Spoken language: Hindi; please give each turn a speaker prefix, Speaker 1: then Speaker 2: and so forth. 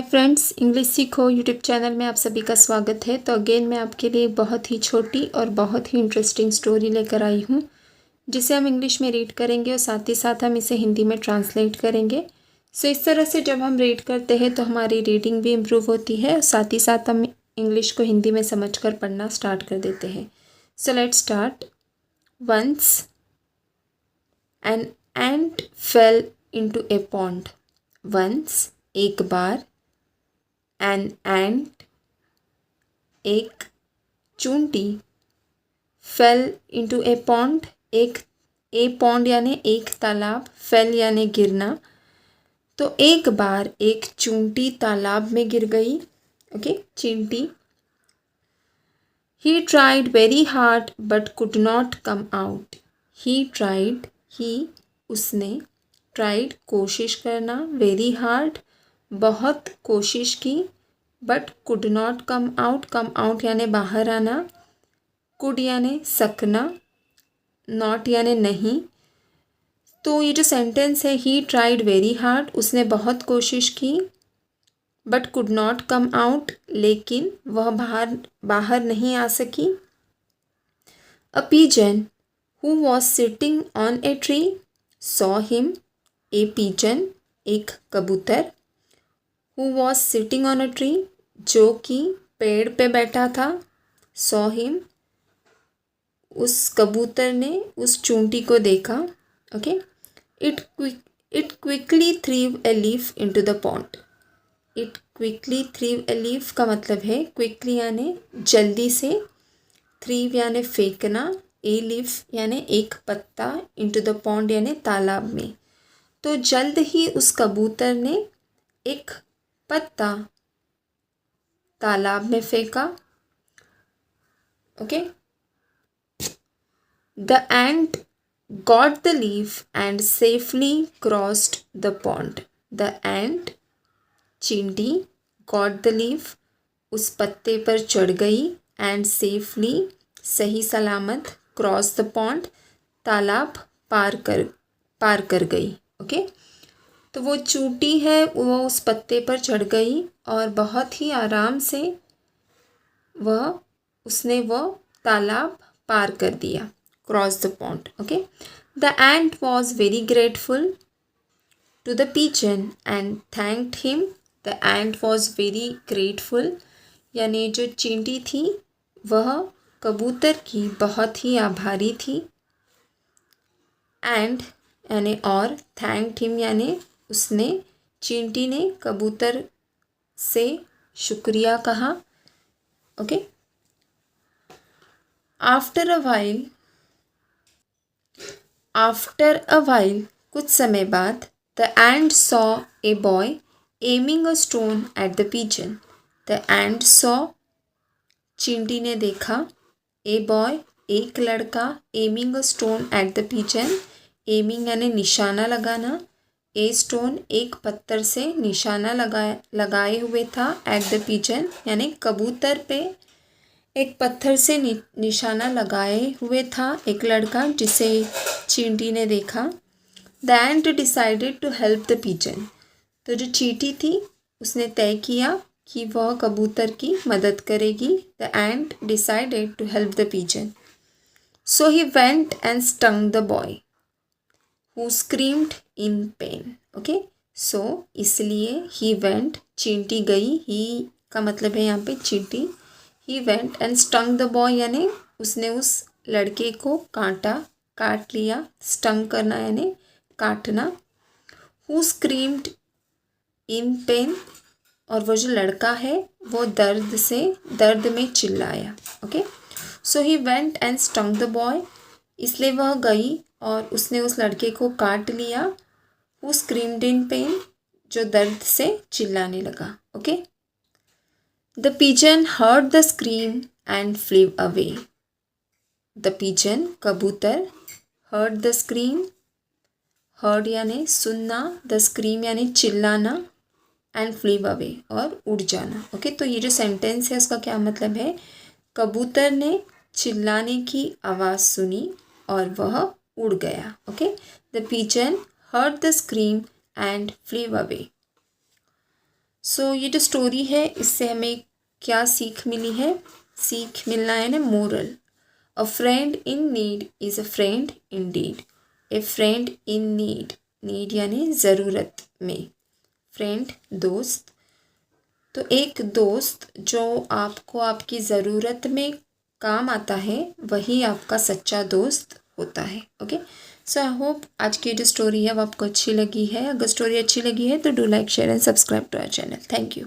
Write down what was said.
Speaker 1: फ्रेंड्स, इंग्लिश सीखो यूट्यूब चैनल में आप सभी का स्वागत है। तो अगेन मैं आपके लिए बहुत ही छोटी और बहुत ही इंटरेस्टिंग स्टोरी लेकर आई हूँ, जिसे हम इंग्लिश में रीड करेंगे और साथ ही साथ हम इसे हिंदी में ट्रांसलेट करेंगे। सो इस तरह से जब हम रीड करते हैं तो हमारी रीडिंग भी इम्प्रूव होती है और साथ ही साथ हम इंग्लिश को हिंदी में समझकर पढ़ना स्टार्ट कर देते हैं। So let's start. Once an ant fell into a pond. Once एक बार, एन एंट एक चूंटी, फेल इंटू ए पॉन्ड एक ए पॉन्ड यानी एक तालाब, फेल यानी गिरना। तो एक बार एक चूंटी तालाब में गिर गई। ओके, चींटी। He tried very hard but could not come out. He tried, he उसने, ट्राइड कोशिश करना, वेरी हार्ड बहुत कोशिश की, but could not come out यानी बाहर आना, कुड यानी सकना, नॉट यानी नहीं। तो ये जो सेंटेंस है, ही ट्राइड वेरी हार्ड, उसने बहुत कोशिश की, but could not come out लेकिन वह बाहर नहीं आ सकी। A pigeon who was sitting on a tree saw him. A pigeon एक कबूतर, who was sitting on a tree जो कि पेड़ पे बैठा था, सॉ हिम उस कबूतर ने उस चूंटी को देखा। Okay, it quickly threw a leaf into the pond. It quickly threw a leaf का मतलब है क्विकली यानी जल्दी से, थ्रीव यानी फेंकना, ए लीफ यानी एक पत्ता, इनटू द पॉन्ड यानी तालाब में। तो जल्द ही उस कबूतर ने एक पत्ता तालाब में फेंका। Okay, the ant got the leaf and safely crossed the pond. The ant चींटी, गॉट द लीफ उस पत्ते पर चढ़ गई, एंड सेफली सही सलामत, क्रॉस द पॉन्ड तालाब पार कर गई। ओके, तो वो चूंटी है वो उस पत्ते पर चढ़ गई और बहुत ही आराम से उसने वो तालाब पार कर दिया, cross the pond. Okay, the ant was very grateful to the pigeon and thanked him. The ant was very grateful यानी जो चींटी थी वह कबूतर की बहुत ही आभारी थी। एंड यानी और, थैंक्ड हिम यानी उसने, चींटी ने कबूतर से शुक्रिया कहा। ओके, आफ्टर अ वाइल कुछ समय बाद, the ant saw a boy aiming a stone at the pigeon. The ant saw चींटी ने देखा, ए बॉय एक लड़का, aiming a stone at the pigeon, aiming यानी निशाना लगाना, ए स्टोन एक पत्थर से निशाना लगाए हुए था, एट द पिजन यानी कबूतर पे एक पत्थर से निशाना लगाए हुए था एक लड़का जिसे चींटी ने देखा। The ant decided to help the pigeon. तो जो चींटी थी उसने तय किया कि वह कबूतर की मदद करेगी। The ant decided to help the pigeon, so he went and stung the boy who screamed in pain. Okay, so इसलिए ही वेंट चींटी गई, ही का मतलब है यहाँ पे चींटी। ही went and stung the boy यानी उसने उस लड़के को काट लिया, स्टंग करना यानी काटना। हु स्क्रीम्ड इन पेन और वो जो लड़का है वो दर्द में चिल्लाया। Okay, so he went and stung the boy इसलिए वह गई और उसने उस लड़के को काट लिया। हु स्क्रीम्ड इन पेन जो दर्द से चिल्लाने लगा। Okay, the pigeon heard the scream and flew away. The pigeon कबूतर, हर्ड द स्क्रीम, हर्ड यानी सुनना, द स्क्रीम यानी चिल्लाना, एंड फ्लीव अवे और उड़ जाना। ओके, तो ये जो सेंटेंस है उसका क्या मतलब है, कबूतर ने चिल्लाने की आवाज़ सुनी और वह उड़ गया। Okay, the pigeon heard the scream and flew away. So ये जो स्टोरी है इससे हमें क्या सीख मिली है? सीख मिलना है ना, moral. A friend in need is a friend in deed. A friend in need, need यानी ज़रूरत में, फ्रेंड दोस्त। तो एक दोस्त जो आपको आपकी ज़रूरत में काम आता है वही आपका सच्चा दोस्त होता है। ओके, सो आई होप आज की जो स्टोरी है वो आपको अच्छी लगी है। अगर स्टोरी अच्छी लगी है तो do like share and subscribe to our channel. Thank you.